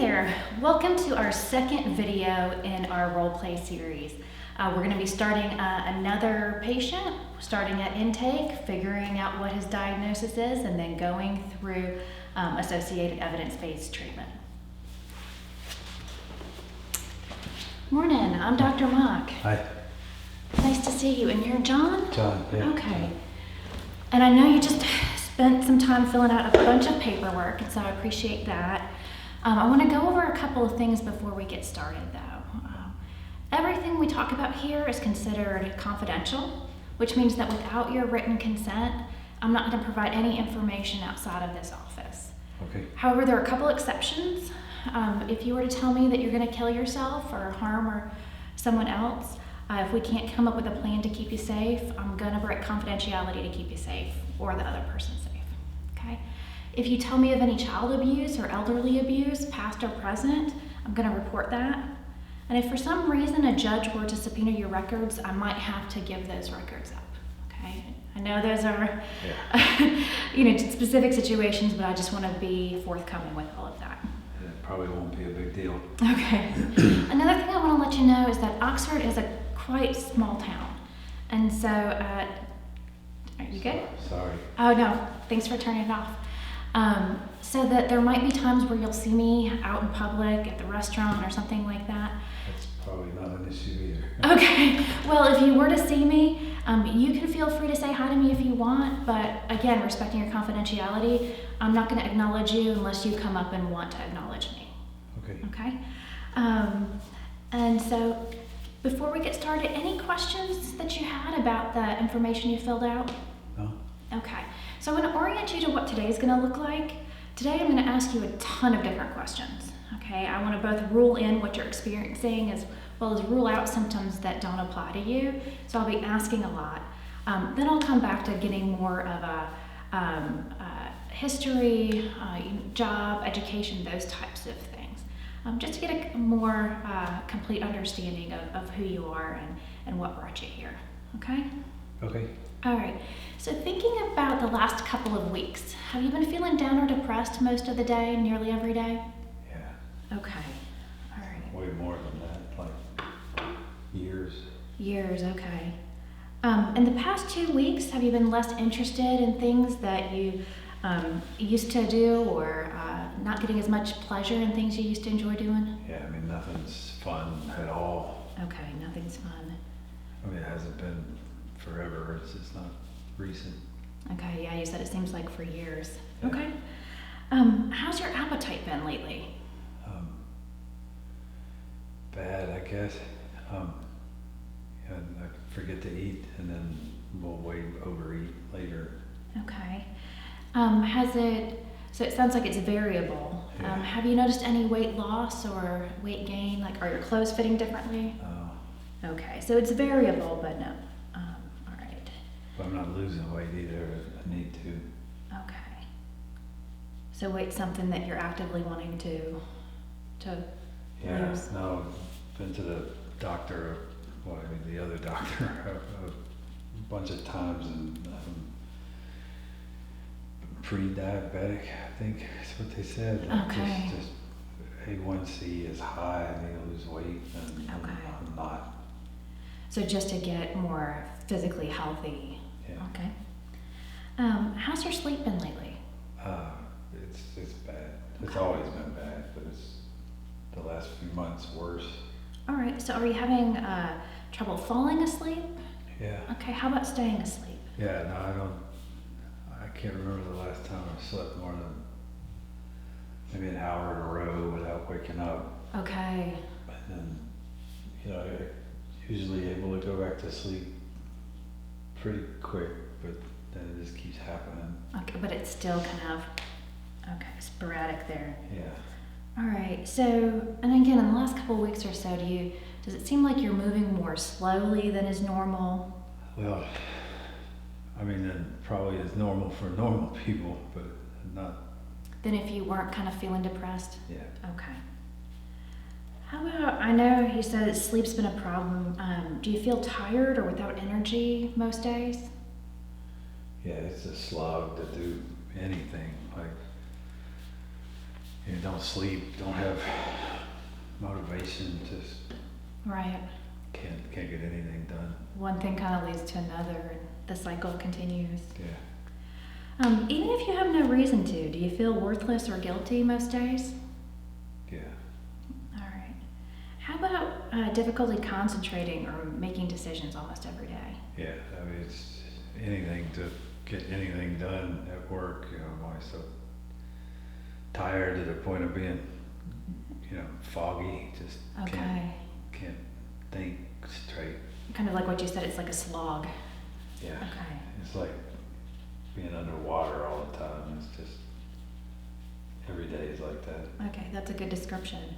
there, welcome to our second video in our role play series. We're going to be starting another patient, starting at intake, figuring out what his diagnosis is, and then going through associated evidence-based treatment. Morning, I'm Dr. Mock. Hi. Nice to see you. And you're John? John, yeah. Okay. And I know you just spent some time filling out a bunch of paperwork, and so I appreciate that. I want to go over a couple of things before we get started, though. Everything we talk about here is considered confidential, which means that without your written consent, I'm not going to provide any information outside of this office. Okay. However, there are a couple exceptions. If you were to tell me that you're going to kill yourself or harm or someone else, if we can't come up with a plan to keep you safe, I'm going to break confidentiality to keep you safe or the other person safe. Okay? If you tell me of any child abuse or elderly abuse, past or present, I'm going to report that. And if for some reason a judge were to subpoena your records, I might have to give those records up. Okay? I know those are specific situations, but I just want to be forthcoming with all of that. It probably won't be a big deal. Okay. Another thing I want to let you know is that Oxford is a quite small town. And so, are you good? Sorry. Oh no, thanks for turning it off. So that there might be times where you'll see me out in public at the restaurant or something like that. That's probably not an issue either. Okay, well, if you were to see me, you can feel free to say hi to me if you want, but again, respecting your confidentiality, I'm not going to acknowledge you unless you come up and want to acknowledge me. Okay. Okay? And so, before we get started, any questions that you had about the information you filled out? No? Okay, so I'm going to orient you to what today's going to look like. Today I'm going to ask you a ton of different questions. Okay, I want to both rule in what you're experiencing as well as rule out symptoms that don't apply to you. So I'll be asking a lot. Then I'll come back to getting more of a history, job, education, those types of things. Just to get a more complete understanding of who you are and what brought you here. Okay? Okay. All right, so thinking about the last couple of weeks, have you been feeling down or depressed most of the day, nearly every day? Yeah. Okay, all right. Way more than that, like years. Years, okay. In the past 2 weeks, have you been less interested in things that you used to do or not getting as much pleasure in things you used to enjoy doing? Yeah, I mean, nothing's fun at all. Okay, nothing's fun. I mean, it hasn't been forever. It's just not recent. Okay, yeah, you said it seems like for years. Yeah. Okay. How's your appetite been lately? Bad, I guess. And I forget to eat, and then we'll overeat later. Okay. So it sounds like it's variable. Yeah. Have you noticed any weight loss or weight gain? Like, are your clothes fitting differently? Oh. Okay, so it's variable, but no. All right. But I'm not losing weight either. I need to. Okay. So weight's something that you're actively wanting to Yeah, lose? no, been to the doctor, the other doctor a bunch of times, and pre-diabetic, I think is what they said. Okay. Just A1C is high, I need to lose weight, and Okay. I'm not. So just to get more physically healthy. Yeah. Okay. How's your sleep been lately? It's bad. It's always been bad, but it's the last few months worse. All right, so are you having trouble falling asleep? Yeah. Okay, how about staying asleep? Yeah, no, I can't remember the last time I slept more than maybe an hour in a row without waking up. Okay. And then, I'm usually able to go back to sleep pretty quick, but then it just keeps happening. Okay, but it's still kind of, sporadic there. Yeah. All right, so, and again, in the last couple of weeks or so, does it seem like you're moving more slowly than is normal? Well, I mean, that probably is normal for normal people, but not. Than if you weren't kind of feeling depressed? Yeah. Okay. How about, I know you said that sleep's been a problem. Do you feel tired or without energy most days? Yeah, it's a slog to do anything. Like, you don't sleep, don't have motivation, just Right. can't get anything done. One thing kind of leads to another, and the cycle continues. Yeah, Even if you have no reason to, do you feel worthless or guilty most days? yeah. All right. How about difficulty concentrating or making decisions almost every day? Yeah, I mean, it's anything to get anything done at work, you know, I'm always so tired to the point of being, you know, foggy, just Okay. can't think straight. Kind of like what you said, it's like a slog. Yeah, Okay. it's like being underwater all the time, it's just, every day is like that. Okay, that's a good description.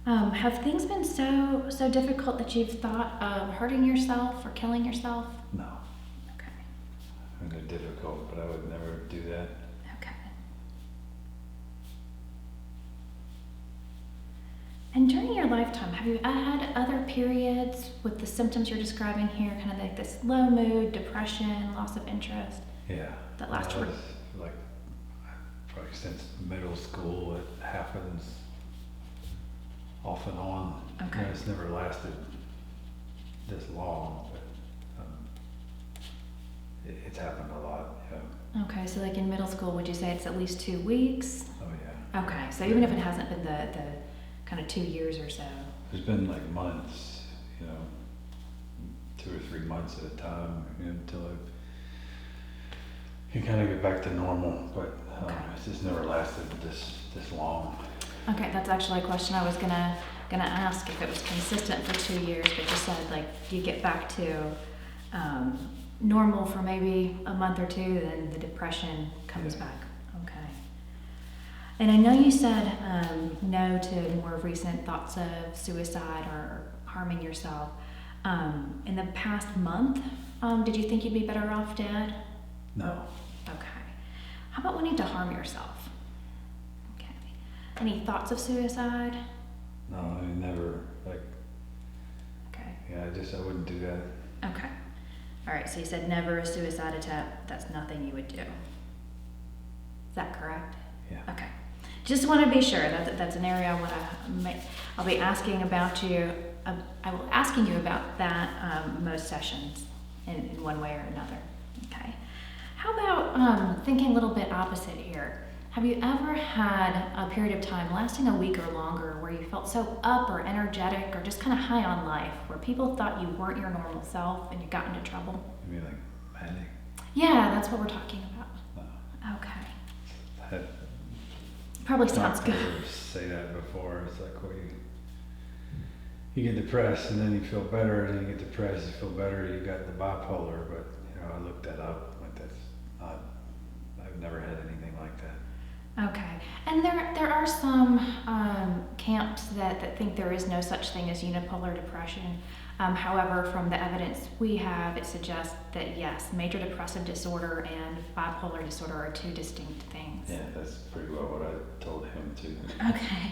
Have things been so difficult that you've thought of hurting yourself or killing yourself? No, Okay. I mean, they're difficult, but I would never do that. Okay. And during your lifetime, have you had other periods with the symptoms you're describing here, kind of like this low mood, depression, loss of interest? Yeah. That last No, word. it's like, probably since middle school, it happens off and on. Okay. You know, it's never lasted this long, but it's happened a lot, yeah. Okay, so like in middle school, would you say it's at least 2 weeks? Oh, yeah. Okay, so even if it hasn't been the kind of 2 years or so. There's been like months, you know, 2 or 3 months at a time, you know, until I can kind of get back to normal, but Okay. it's just never lasted this long. Okay, that's actually a question I was gonna ask, if it was consistent for 2 years, but you said like you get back to normal for maybe a month or two, then the depression comes Yeah. back. Okay. And I know you said no to more recent thoughts of suicide or harming yourself. In the past month, did you think you'd be better off dead? No. Okay. How about wanting to harm yourself? Okay. Any thoughts of suicide? No, I never, like, Okay. yeah, I wouldn't do that. Okay. All right, so you said never a suicide attempt. That's nothing you would do. Is that correct? Yeah. Okay. Just want to be sure that that's an area I want to I'll be asking about you. I will asking you about that most sessions in one way or another. Okay. How about thinking a little bit opposite here? Have you ever had a period of time lasting a week or longer where you felt so up or energetic or just kind of high on life, where people thought you weren't your normal self and you got into trouble? You mean like manic? Yeah, that's what we're talking about. No. Okay. Had Probably sounds not good. ever say that before. It's like, well, you get depressed and then you feel better, and then you get depressed, you feel better, you got the bipolar, but, you know, I looked that up, like that's not, I've never had anything like that. Okay, and there are some camps that think there is no such thing as unipolar depression. However, from the evidence we have, it suggests that yes, major depressive disorder and bipolar disorder are two distinct things. Yeah, that's pretty well what I told him too. Okay.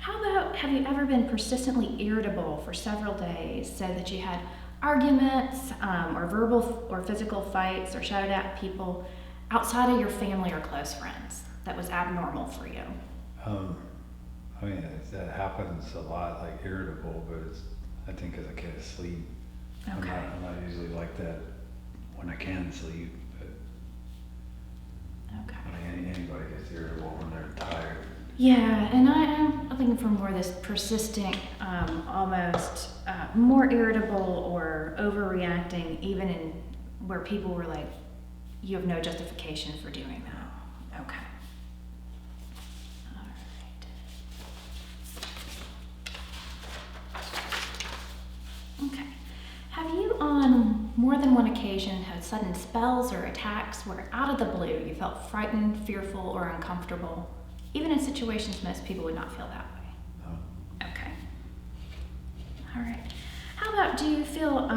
How about, have you ever been persistently irritable for several days, so that you had arguments or verbal or physical fights or shouted at people outside of your family or close friends? That was abnormal for you? I mean, that happens a lot, like irritable, but it's, I think, because I can't sleep. Okay. I'm not usually like that when I can sleep, but Okay. I mean, anybody gets irritable when they're tired. Yeah, and I'm looking for more of this persistent, almost more irritable or overreacting, even in where people were like, you have no justification for doing that. Okay. All right. Okay. Have you on more than one occasion had sudden spells or attacks where out of the blue you felt frightened, fearful, or uncomfortable? Even in situations most people would not feel that way. No. Okay. All right. How about, do you feel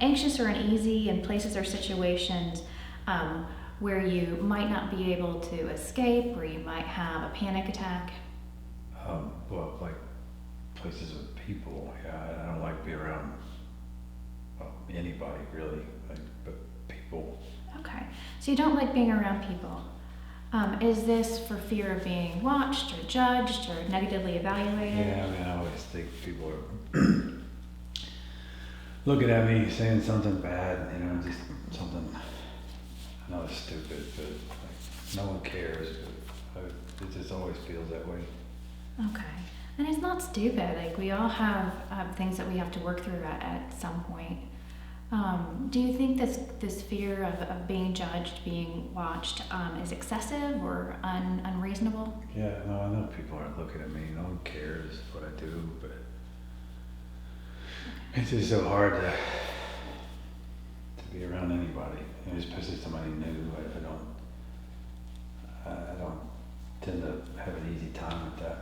anxious or uneasy in places or situations where you might not be able to escape, where you might have a panic attack? Well, like places with people, yeah, I don't like being around, well, anybody really, like, but people. Okay. So you don't like being around people. Is this for fear of being watched or judged or negatively evaluated? Yeah, I mean, I always think people are looking at me saying something bad, you know, just something, I know it's stupid, but like, no one cares, but it just always feels that way. Okay. And it's not stupid. Like, we all have things that we have to work through at some point. Do you think this fear of being judged, being watched, is excessive or unreasonable? Yeah, no, I know people aren't looking at me, no one cares what I do, but it's just so hard to be around anybody, you know, especially somebody new. I don't tend to have an easy time with that.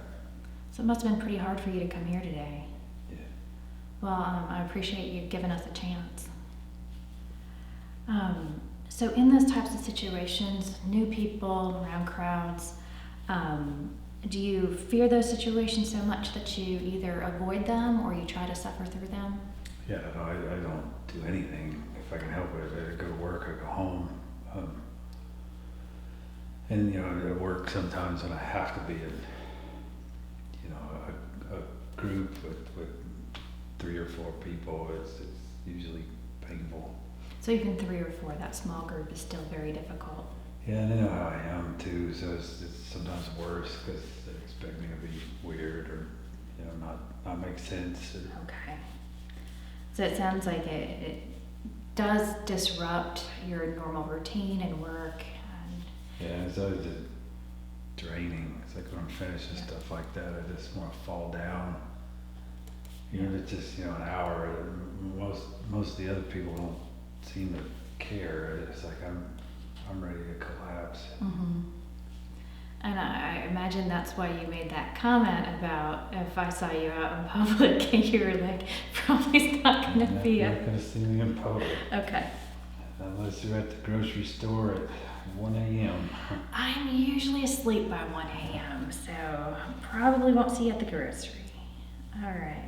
So it must have been pretty hard for you to come here today. Yeah. Well, I appreciate you giving us a chance. So in those types of situations, new people around crowds, do you fear those situations so much that you either avoid them or you try to suffer through them? Yeah, no, I don't do anything if I can help it. I go to work, I go home. And, you know, at work sometimes when I have to be in, you know, a group with 3 or 4 people, it's usually painful. So even 3 or 4, that small group is still very difficult. Yeah, and they know how I am too, so it's sometimes worse because they expect me to be weird or, you know, not make sense. Okay. So it sounds like it does disrupt your normal routine and work. Yeah, it's always just draining. It's like when I'm finished and stuff like that, I just want to fall down. You know, it's just, you know, an hour. Most of the other people don't seem to care. It's like I'm ready to collapse. Mm-hmm. And I imagine that's why you made that comment about if I saw you out in public, you were like, probably not going to be You're not going to see me in public. Okay. Unless you're at the grocery store at 1 a.m. I'm usually asleep by 1 a.m., so probably won't see you at the grocery. All right.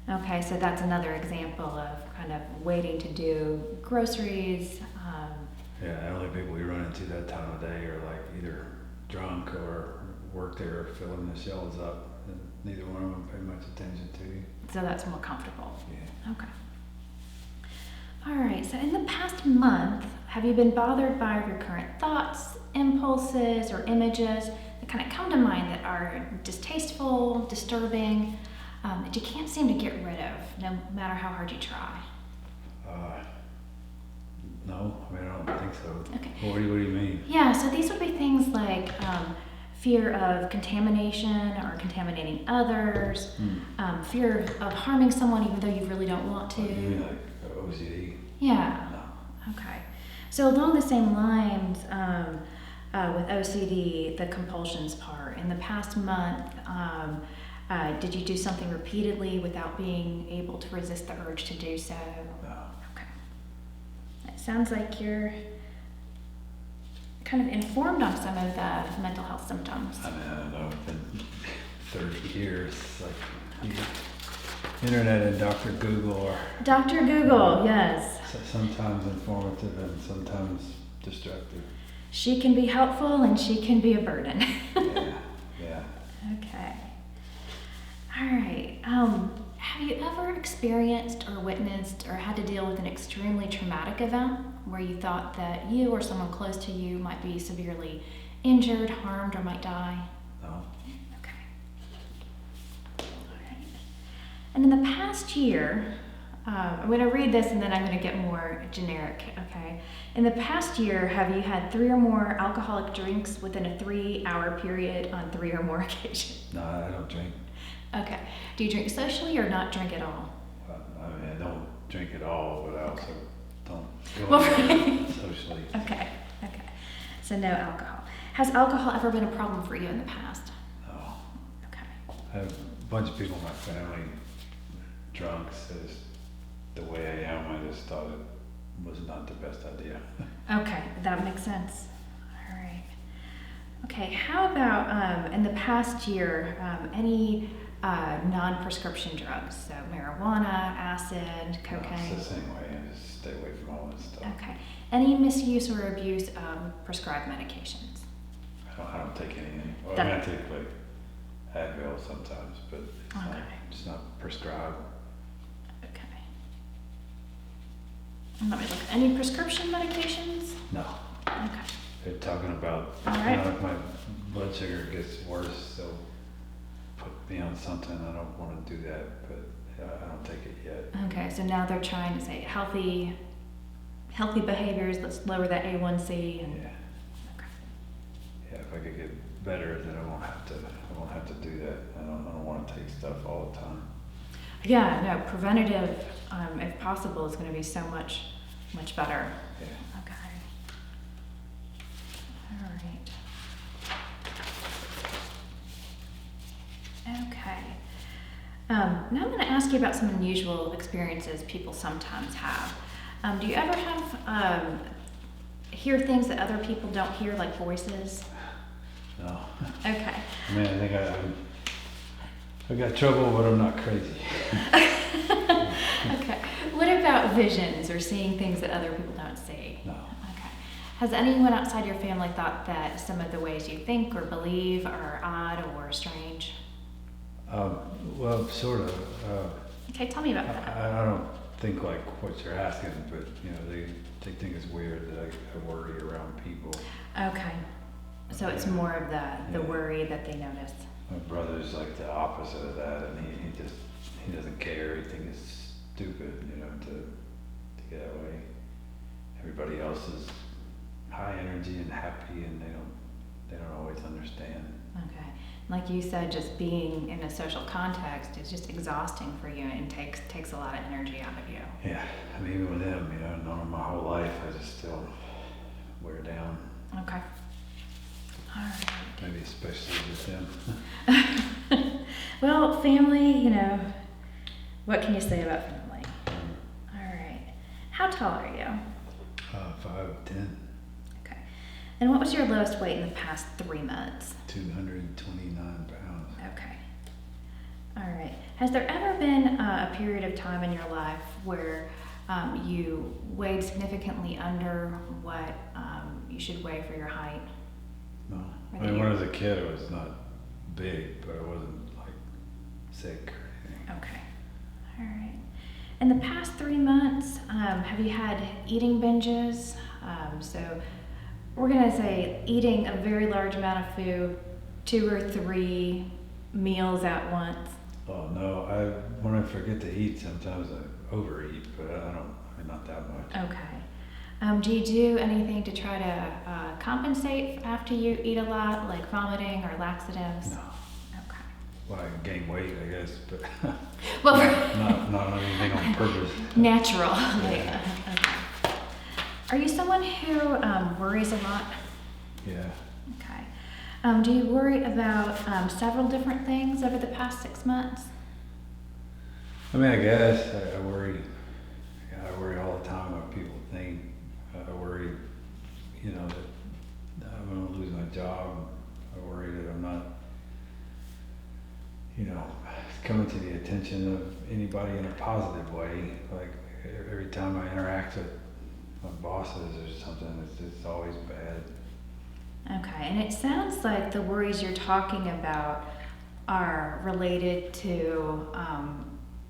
Okay, so that's another example of kind of waiting to do groceries. Yeah, the only people we run into that time of day are like either drunk or work there filling the shelves up, and neither one of them pay much attention to you. So that's more comfortable. Yeah. Okay. All right, so in the past month, have you been bothered by recurrent thoughts, impulses, or images that kind of come to mind that are distasteful, disturbing, that you can't seem to get rid of, no matter how hard you try? No, I mean, I don't think so. Okay. What do you mean? Yeah, so these would be things like fear of contamination or contaminating others, fear of harming someone even though you really don't want to. You mean like OCD? Yeah. No. Okay. So along the same lines, with OCD, the compulsions part, in the past month, did you do something repeatedly without being able to resist the urge to do so? No. Okay. It sounds like you're kind of informed on some of the mental health symptoms. I mean, I don't know, it's been 30 years, like the internet and Dr. Google are Dr. Google, yes. sometimes informative and sometimes destructive. She can be helpful and she can be a burden. Yeah. Okay. All right. Have you ever experienced or witnessed or had to deal with an extremely traumatic event where you thought that you or someone close to you might be severely injured, harmed, or might die? No. Okay. All right. And in the past year, I'm going to read this and then I'm going to get more generic, okay? In the past year, have you had 3 or more alcoholic drinks within a 3-hour period on 3 or more occasions? No, I don't drink. Okay. Do you drink socially or not drink at all? I mean, I don't drink at all, but I also don't go Well, out socially. Okay. So no alcohol. Has alcohol ever been a problem for you in the past? No. Okay. I have a bunch of people in my family drunk, so it's the way I am, I just thought it was not the best idea. Okay, that makes sense. All right. Okay, how about in the past year, any non-prescription drugs? So marijuana, acid, No, cocaine? it's the same way, I just stay away from all that stuff. Okay. Any misuse or abuse of prescribed medications? I don't take anything. Well, I That- mean, I take like Advil sometimes, but Okay. it's not prescribed. Okay. And let me look. Any prescription medications? No. Okay. They're talking about, All you right. know, if my blood sugar gets worse, they'll put me on something. I don't want to do that, but I don't take it yet. Okay, so now they're trying to say healthy behaviors, let's lower that A1C and, Yeah. okay. Yeah, if I could get better, then I won't have to do that. I don't want to take stuff all the time. Yeah, no, preventative, if possible, is gonna be so much better. Yeah. Okay. All right. Okay. Now I'm going to ask you about some unusual experiences people sometimes have. Do you ever have hear things that other people don't hear, like voices? No. Okay. I mean, I think I got trouble, but I'm not crazy. Okay. What about visions or seeing things that other people don't see? No. Okay. Has anyone outside your family thought that some of the ways you think or believe are odd or strange? Well, sort of. Okay, tell me about that. I don't think like what you're asking, but you know, they think it's weird that I worry around people. Okay. So it's more of the Yeah. worry that they notice. My brother's like the opposite of that, and he doesn't care. He thinks it's stupid, you know, to get that way. Everybody else is high energy and happy, and they don't always understand. Okay. Like you said, just being in a social context is just exhausting for you and takes a lot of energy out of you. Yeah, I mean, even with him, you know, knowing my whole life, I just still wear down. Okay. All right. Maybe especially with him. Well, family, you know, what can you say about family? All right. How tall are you? 5'10", Okay. And what was your lowest weight in the past 3 months? 229 pounds. Okay. All right. Has there ever been a period of time in your life where you weighed significantly under what you should weigh for your height? No. Or I that mean, you- when I was a kid, I was not big, but I wasn't like sick or anything. Okay. All right. In the past 3 months, have you had eating binges? So we're going to say eating a very large amount of food, 2 or 3 meals at once. Oh no, when I forget to eat, sometimes I overeat, but I mean, not that much. Okay. Do you do anything to try to compensate after you eat a lot, like vomiting or laxatives? No. Okay. Well, I gain weight, I guess, but Well, not anything on purpose. natural. Yeah. Okay. Are you someone who worries a lot? Yeah. Okay. Do you worry about several different things over the past 6 months? I mean, I guess I worry. Yeah, I worry all the time what people think. I worry, you know, that I'm going to lose my job. I worry that I'm not, you know, coming to the attention of anybody in a positive way. Like every time I interact with my bosses or something, it's always bad. Okay, and it sounds like the worries you're talking about are related to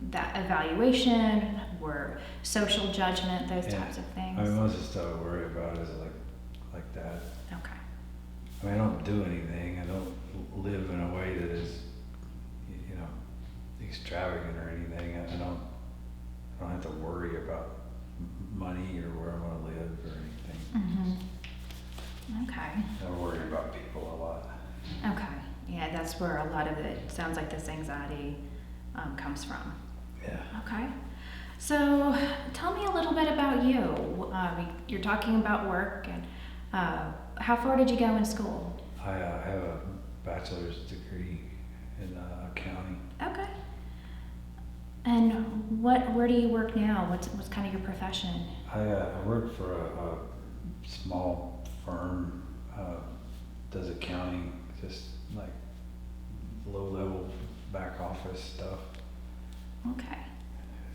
that evaluation or social judgment, those Yeah. types of things. I mean, most of the stuff I worry about is like that. Okay. I mean, I don't do anything. I don't live in a way that is, you know, extravagant or anything. I don't have to worry about money or where I'm going to live or anything. Mm-hmm. Okay. I worry about people a lot. Okay. Yeah, that's where a lot of it sounds like this anxiety comes from. Yeah. Okay. So tell me a little bit about you. You're talking about work, and how far did you go in school? I have a bachelor's degree in accounting. Okay. And where do you work now? What's kind of your profession? I work for a small firm, does accounting, just like low-level back office stuff. Okay.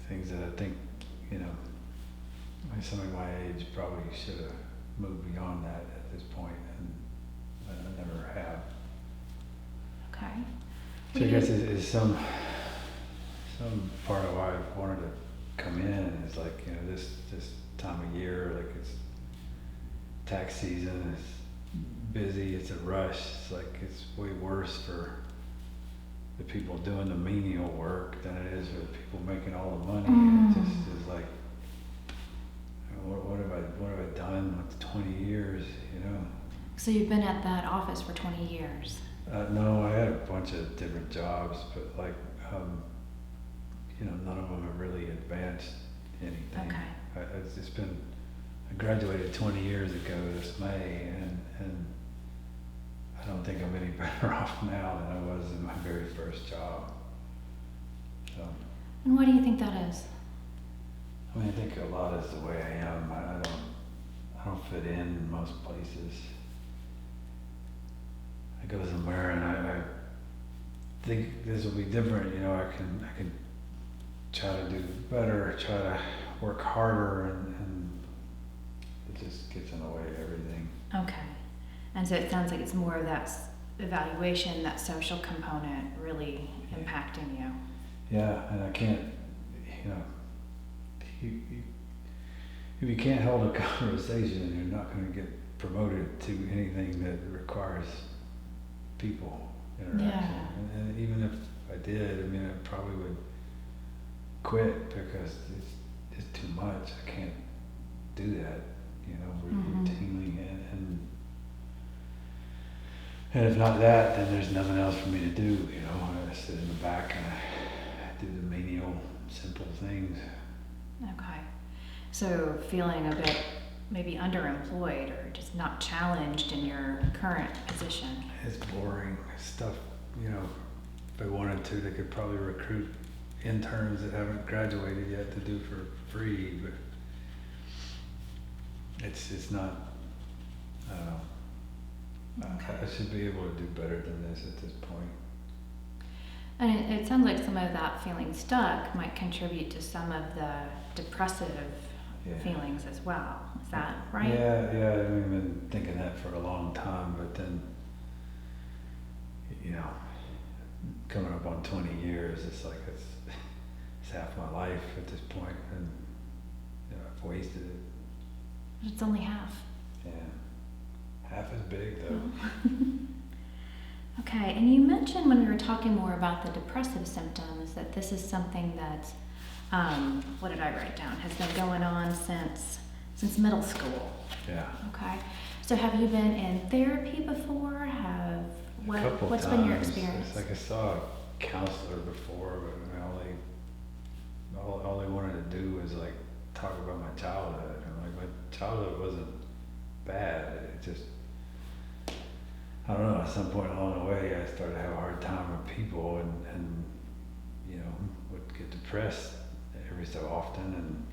Things that I think, you know, somebody my age probably should have moved beyond that at this point, and never have. Okay. So I guess it's some part of why I wanted to come in is like, you know, this time of year, like it's tax season, it's busy, it's a rush, it's like it's way worse for the people doing the menial work than it is for the people making all the money. And it just is like, what have I done with 20 years, you know? So you've been at that office for 20 years? No, I had a bunch of different jobs, but like, you know, none of them have really advanced anything. Okay. It's been, I graduated 20 years ago this May, and I don't think I'm any better off now than I was in my very first job. So, And why do you think that is? I mean, I think a lot is the way I am. I don't fit in most places. I go somewhere and I think this will be different, you know, I can try to do better, try to work harder, and it just gets in the way of everything. Okay. And so it sounds like it's more of that evaluation, that social component really impacting you. Yeah, and I can't, you know, if you can't hold a conversation, you're not going to get promoted to anything that requires people interaction. Yeah. And even if I did, I mean, I probably would quit because it's too much. I can't do that, you know, routinely. And if not that, then there's nothing else for me to do, you know. I sit in the back and I do the menial, simple things. Okay. So feeling a bit maybe underemployed or just not challenged in your current position. It's boring stuff, you know. If they wanted to, they could probably recruit interns that haven't graduated yet to do for free, but it's not, I don't know. Okay. I should be able to do better than this at this point. And it sounds like some of that feeling stuck might contribute to some of the depressive feelings as well. Is that right? Yeah, I've been thinking that for a long time, but then, you know, coming up on 20 years, it's like it's half my life at this point, and you know, I've wasted it. But it's only half. Yeah, half is big though. Okay, and you mentioned when we were talking more about the depressive symptoms that this is something that, what did I write down, has been going on since middle school. Yeah. Okay, so have you been in therapy before? What's been your experience? It's like I saw a counselor before, but I mean, all they wanted to do was like talk about my childhood, and like my childhood wasn't bad. It just, I don't know, at some point along the way, I started to have a hard time with people, and you know, would get depressed every so often, and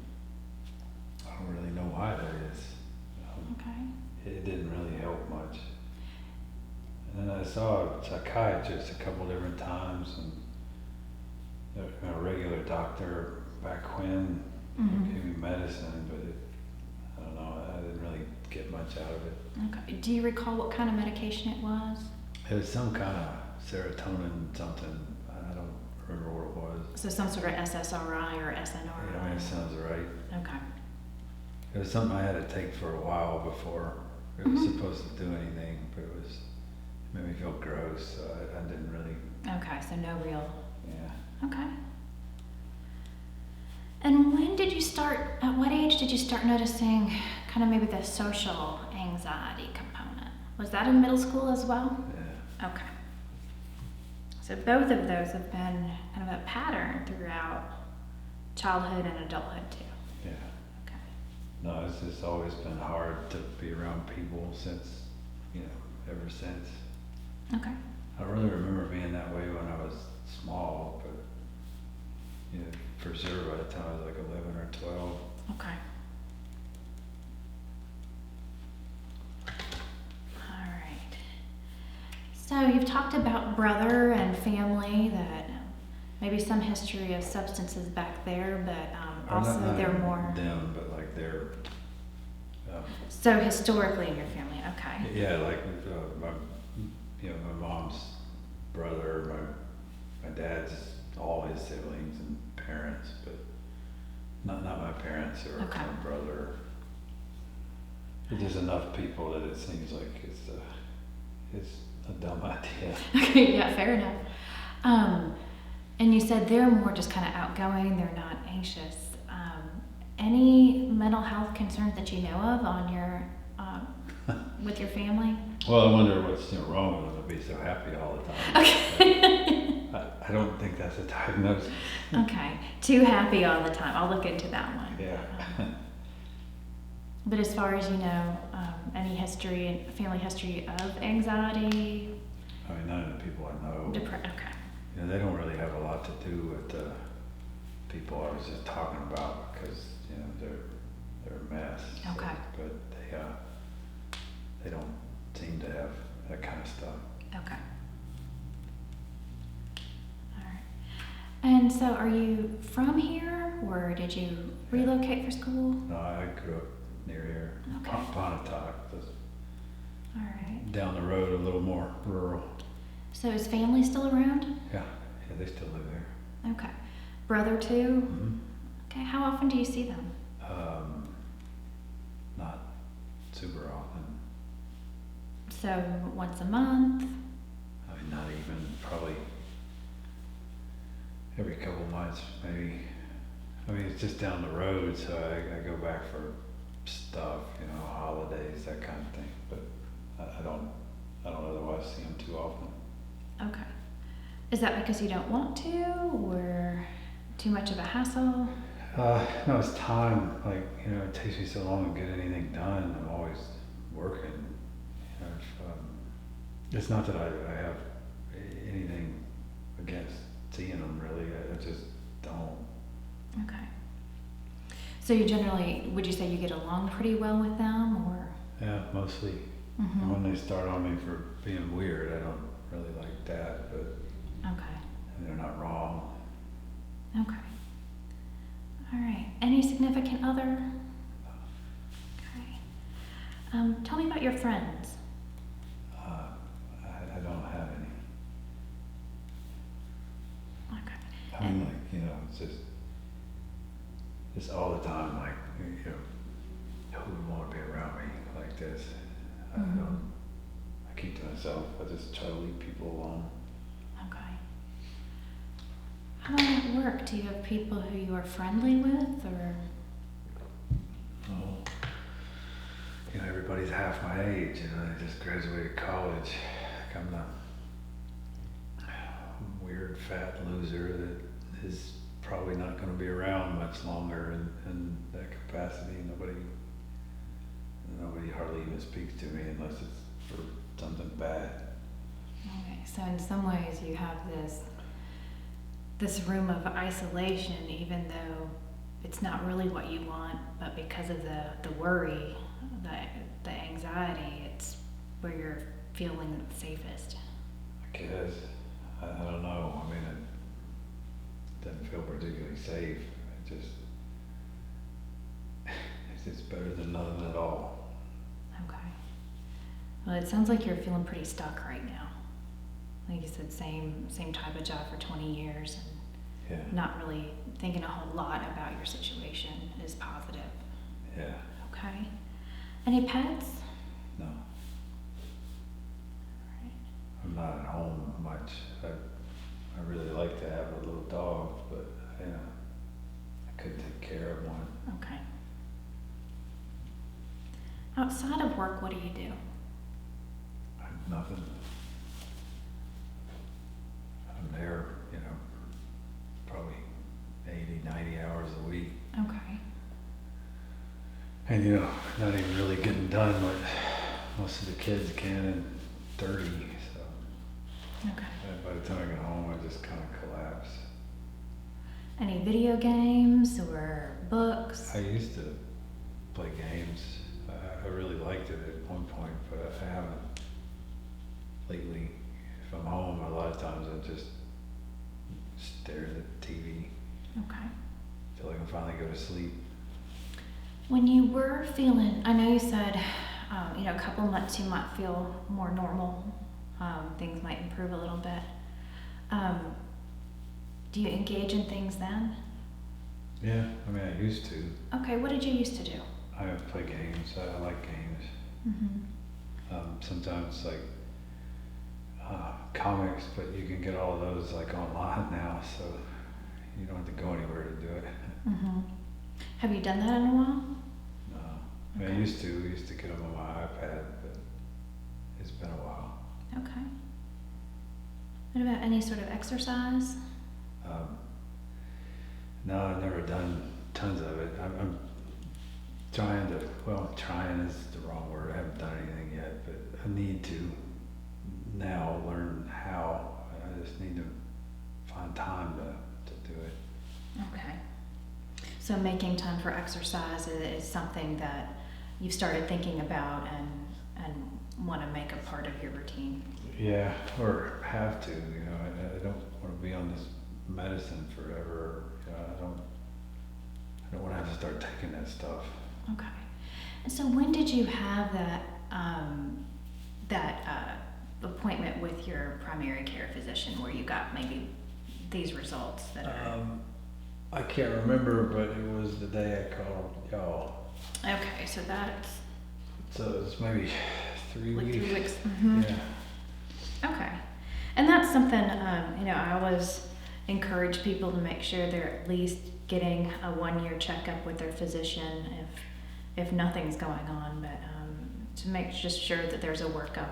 I don't really know why that is. Okay. It didn't really help much. And then I saw a psychiatrist a couple different times, and a regular doctor back when gave me medicine, but I don't know, I didn't really get much out of it. Okay. Do you recall what kind of medication it was? It was some kind of serotonin something. I don't remember what it was. So some sort of SSRI or SNRI? Yeah, I mean, it sounds right. Okay. It was something I had to take for a while before it was supposed to do anything, but it made me feel gross, so I didn't really. Okay, so no real. Yeah. Okay. And at what age did you start noticing kind of maybe the social anxiety component? Was that in middle school as well? Yeah. Okay. So both of those have been kind of a pattern throughout childhood and adulthood too. Yeah. Okay. No, it's just always been hard to be around people since, you know, ever since. Okay. I don't really remember being that way when I was small, but, you know, for sure by the time I was like 11 or 12. Okay. All right. So you've talked about brother and family, that maybe some history of substances back there, but Or also not they're more. them, but like they're. So historically in your family, okay. Yeah, like my you know, my mom's brother, my dad's, all his siblings and parents, but not my parents or Okay. my brother. There's just enough people that it seems like it's a dumb idea. Okay, yeah, fair enough. And you said they're more just kind of outgoing, they're not anxious. Any mental health concerns that you know of on your, with your family? Well, I wonder what's wrong with them to be so happy all the time. Okay. I don't think that's a diagnosis. Okay, too happy all the time. I'll look into that one. Yeah. But as far as you know, any history, family history of anxiety, I mean, none of the people I know, okay. you know, they don't really have a lot to do with the people I was just talking about because, you know, they're a mess. So, Okay. but they don't seem to have that kind of stuff. Okay. All right. And so are you from here or did you relocate for school? No, I grew up near here, Okay. Pontotoc, just All right. down the road, a little more rural. So is family still around? Yeah, they still live there. Okay. Brother too? Mm-hmm. Okay. How often do you see them? Not super often. So once a month? I mean, not even, probably every couple months, maybe. I mean, it's just down the road, so I go back for stuff, you know, holidays, that kind of thing. But I don't otherwise see them too often. Okay. Is that because you don't want to or too much of a hassle? No, it's time. Like, you know, it takes me so long to get anything done. I'm always working. You know, it's not that I have anything against seeing them, really. I just don't. Okay. So you generally, would you say you get along pretty well with them or? Yeah, mostly. Mhm. And when they start on me for being weird, I don't really like that, but Okay. they're not wrong. Okay. All right. Any significant other? Okay. Tell me about your friends. I don't have any. Okay. I mean, like, you know, it's just all the time, like, you know, who would want to be around me like this? I Mhm. don't, I keep to myself. I just try to leave people alone. Okay. How about at work? Do you have people who you are friendly with or? Oh, you know, everybody's half my age, you know, they just graduated college. Like I'm the weird fat loser that is probably not going to be around much longer in that capacity. Nobody hardly even speaks to me unless it's for something bad. Okay. So in some ways you have this room of isolation, even though it's not really what you want, but because of the worry, the anxiety, it's where you're feeling safest. I guess. I don't know. I mean, it doesn't feel particularly safe. It's just better than nothing at all. Okay. Well, it sounds like you're feeling pretty stuck right now. Like you said, same type of job for 20 years and Yeah. not really thinking a whole lot about your situation is positive. Yeah. Okay. Any pets? No. Right. I'm not at home much. I really like to have a little dog, but I couldn't take care of one. Okay. Outside of work, what do you do? Nothing. I'm there, you know, probably 80, 90 hours a week. Okay. And, you know, not even really getting done what most of the kids can in 30. So Okay. by the time I get home, I just kind of collapse. Any video games or books? I used to play games. I really liked it at one point, but I haven't lately. If I'm home, a lot of times I just stare at the TV Okay. till I can finally go to sleep. When you were feeling, I know you said, a couple months you might feel more normal. things might improve a little bit. Do you engage in things then? Yeah, I mean, I used to. Okay, what did you used to do? I play games. I like games. Sometimes like comics, but you can get all of those like online now, so you don't have to go anywhere to do it. Have you done that in a while? No, I mean, I used to get them on my iPad, but it's been a while. Okay. What about any sort of exercise? No, I've never done tons of it. I'm trying to, well, trying is the wrong word. I haven't done anything yet, but I need to now learn how. I just need to find time to do it. Okay. So making time for exercise is something that you've started thinking about and want to make a part of your routine. Yeah, or have to, I don't want to be on this medicine forever. I don't want to have to start taking that stuff. Okay. And so when did you have that appointment with your primary care physician where you got maybe these results that are... I can't remember, but it was the day I called y'all. Okay, so that's... So it's maybe 3 like weeks. 3 weeks. Yeah. Okay. And that's something, I always encourage people to make sure they're at least getting a 1-year checkup with their physician if nothing's going on, but to make just sure that there's a workup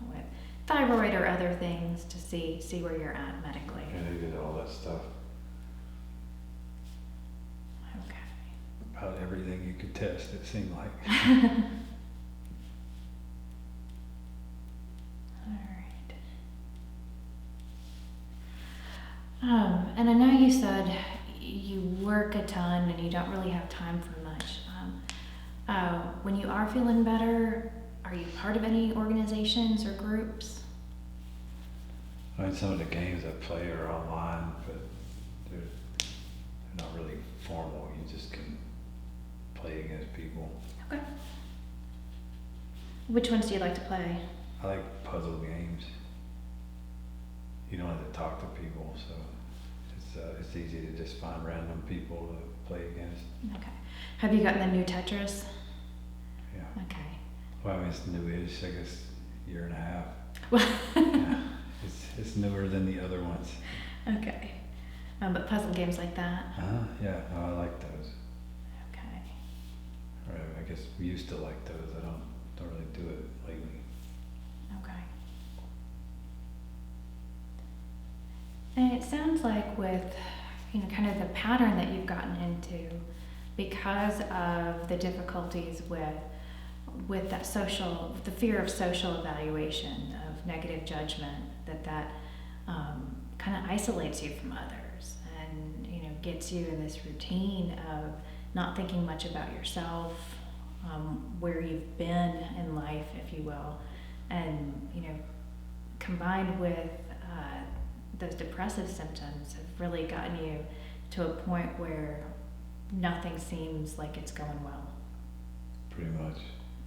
with thyroid or other things to see where you're at medically. Yeah, they did all that stuff. Okay. About everything you could test, it seemed like. And I know you said you work a ton and you don't really have time for much. When you are feeling better, are you part of any organizations or groups? I mean, some of the games I play are online, but they're not really formal. You just can play against people. Okay. Which ones do you like to play? I like puzzle games. You don't have to talk to people, so it's easy to just find random people to play against. Okay. Have you gotten the new Tetris? Yeah. Okay. Well, I mean, it's newish, I guess, year and a half. Well, Yeah. It's newer than the other ones. okay. But puzzle games like that? Yeah, no, I like those. Okay. Or I guess we used to like those. I don't really do it lately. Okay. And it sounds like with, kind of the pattern that you've gotten into, because of the difficulties with that the fear of social evaluation, of negative judgment, that kind of isolates you from others and, gets you in this routine of not thinking much about yourself, where you've been in life, if you will, and, combined with those depressive symptoms have really gotten you to a point where nothing seems like it's going well. Pretty much.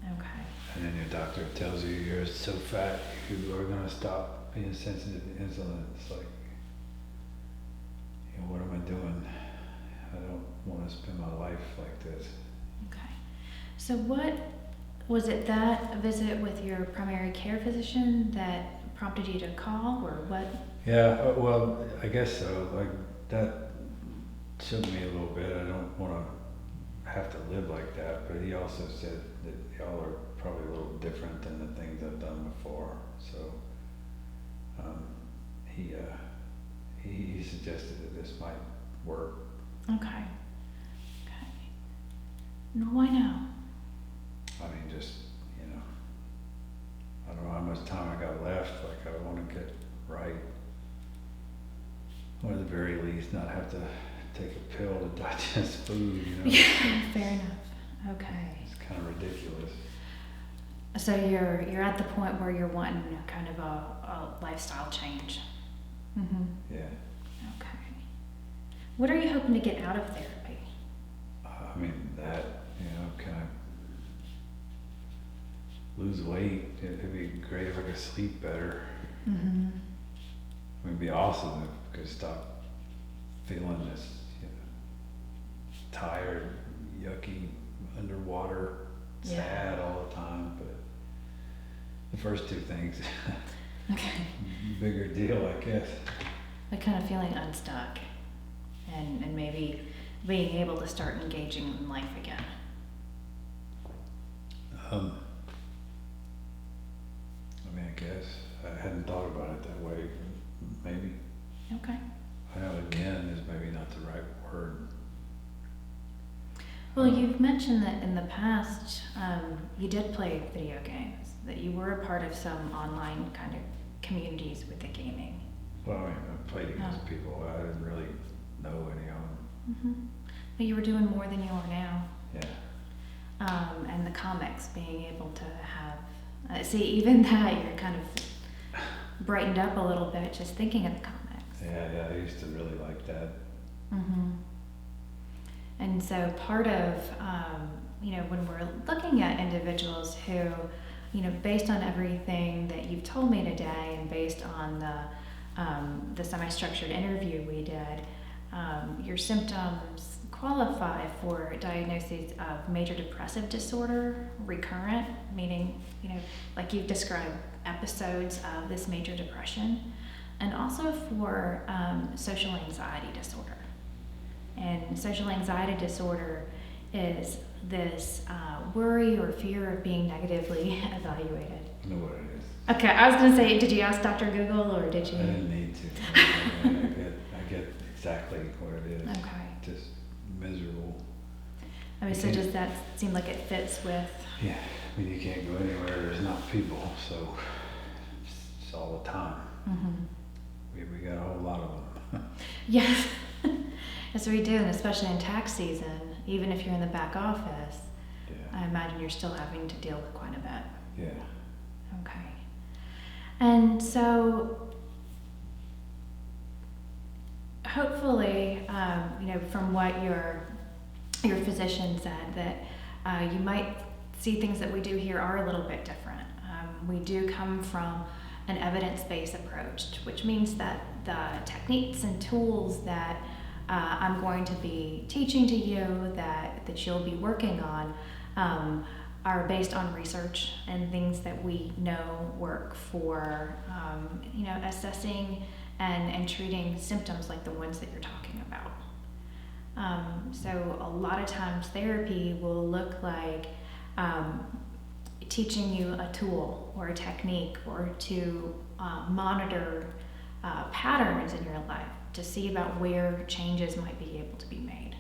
Okay. And then your doctor tells you you're so fat you are going to stop being sensitive to insulin. It's like, what am I doing? I don't want to spend my life like this. Okay. So what was it, that visit with your primary care physician that prompted you to call, or what? Yeah, well, I guess so. Like, that shook me a little bit. I don't want to have to live like that, but he also said that y'all are probably a little different than the things I've done before. So he suggested that this might work. Okay. Okay. No, why now? I mean, just, I don't know how much time I got left. Like, I want to get right. Or at the very least, not have to take a pill to digest food, Yeah, fair enough. Okay. It's kind of ridiculous. So you're at the point where you're wanting kind of a lifestyle change. Mm-hmm. Yeah. Okay. What are you hoping to get out of therapy? I mean, that, can I lose weight? It'd be great if I could sleep better. Mm-hmm. It would be awesome if we could stop feeling this, you know, tired, yucky, underwater, Yeah. sad all the time. But the first two things, Okay. bigger deal, I guess. But kind of feeling unstuck and maybe being able to start engaging in life again. I mean, I guess I hadn't thought about it that way. Maybe. Okay. I know again is maybe not the right word. Well, you've mentioned that in the past you did play video games, that you were a part of some online kind of communities with the gaming. Well, I mean, I played against Oh. people. I didn't really know any of them. Mm-hmm. But you were doing more than you are now. Yeah. And the comics, being able to have, see, even that, you're kind of brightened up a little bit just thinking of the comics. Yeah, I used to really like that. Mm-hmm. And so part of, when we're looking at individuals who, based on everything that you've told me today and based on the semi-structured interview we did, your symptoms qualify for diagnoses of major depressive disorder, recurrent, meaning, like you've described episodes of this major depression, and also for social anxiety disorder. And social anxiety disorder is this worry or fear of being negatively evaluated. I know what it is. Okay, I was going to say, did you ask Dr. Google or did you? I didn't need to. I get exactly what it is. Okay. Just miserable. I mean, so Okay. does that seem like it fits with? Yeah, I mean, you can't go anywhere there's not people, so it's all the time. Mm-hmm. We got a whole lot of them. Yes. Yes, we do, and especially in tax season, even if you're in the back office, I Yeah. imagine you're still having to deal with quite a bit. Yeah. Okay. And so, hopefully, from what your physician said, that you might see things that we do here are a little bit different. We do come from an evidence-based approach, which means that the techniques and tools that I'm going to be teaching to you, that you'll be working on, are based on research and things that we know work for, assessing and treating symptoms like the ones that you're talking about. So a lot of times therapy will look like teaching you a tool or a technique or to monitor patterns in your life to see about where changes might be able to be made.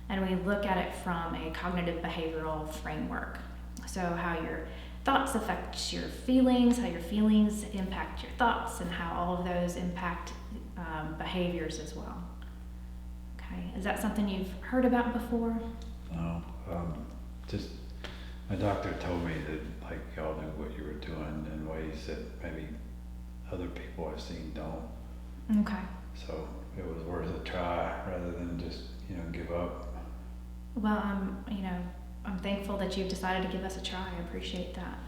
And we look at it from a cognitive behavioral framework. So how your thoughts affect your feelings, how your feelings impact your thoughts, and how all of those impact behaviors as well. Okay, is that something you've heard about before? No, just my doctor told me that like y'all knew what you were doing in ways that maybe other people I've seen don't. Okay. So it was worth a try rather than just, give up. Well, I'm thankful that you've decided to give us a try. I appreciate that.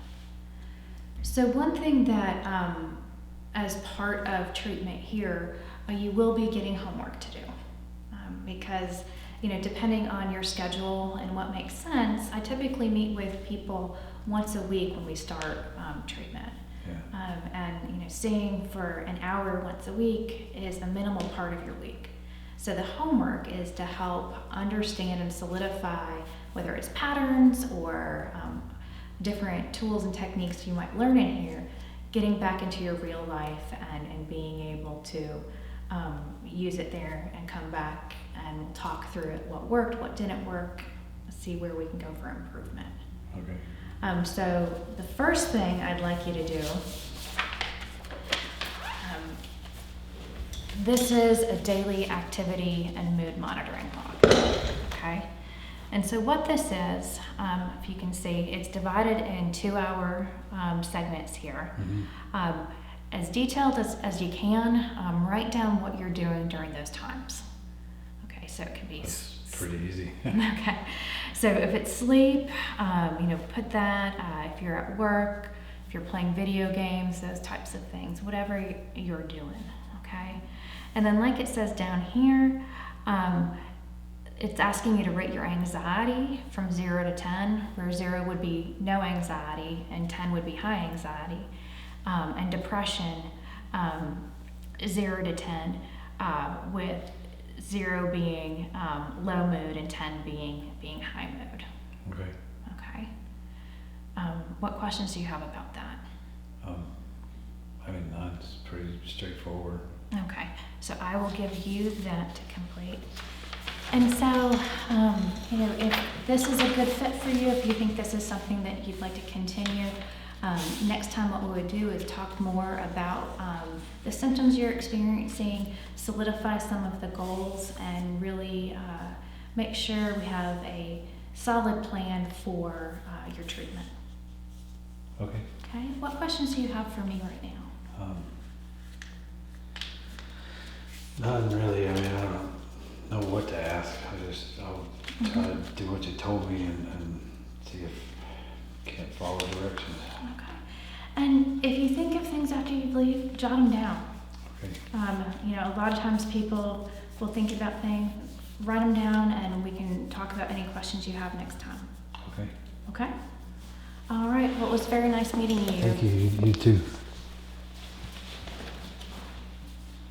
So one thing that, as part of treatment here, you will be getting homework to do. Because, depending on your schedule and what makes sense, I typically meet with people once a week when we start treatment. Yeah. And seeing for an hour once a week is a minimal part of your week. So the homework is to help understand and solidify whether it's patterns or different tools and techniques you might learn in here, getting back into your real life and being able to use it there and come back and we'll talk through it, what worked, what didn't work, see where we can go for improvement. Okay. So the first thing I'd like you to do, this is a daily activity and mood monitoring log, okay? And so what this is, if you can see, it's divided in 2-hour segments here. Mm-hmm. As detailed as you can, write down what you're doing during those times. Okay, so it can be... That's pretty easy. Okay, so if it's sleep, put that. If you're at work, if if you're playing video games, those types of things, whatever you're doing, okay? And then like it says down here, it's asking you to rate your anxiety from 0 to 10, where 0 would be no anxiety and 10 would be high anxiety. And depression, 0 to 10, with 0 being low mood and 10 being high mood. Okay. Okay. What questions do you have about that? I mean, that's pretty straightforward. Okay, so I will give you that to complete. And so, if this is a good fit for you, if you think this is something that you'd like to continue, next time what we would do is talk more about the symptoms you're experiencing, solidify some of the goals, and really make sure we have a solid plan for your treatment. Okay. Okay, what questions do you have for me right now? None really. I mean, I don't know what to ask. I'll try to do what you told me and see if I can't follow directions. Okay. And if you think of things after you leave, jot them down. Okay. A lot of times people will think about things, write them down, and we can talk about any questions you have next time. Okay. Okay? All right. Well, it was very nice meeting you. Thank you. You too.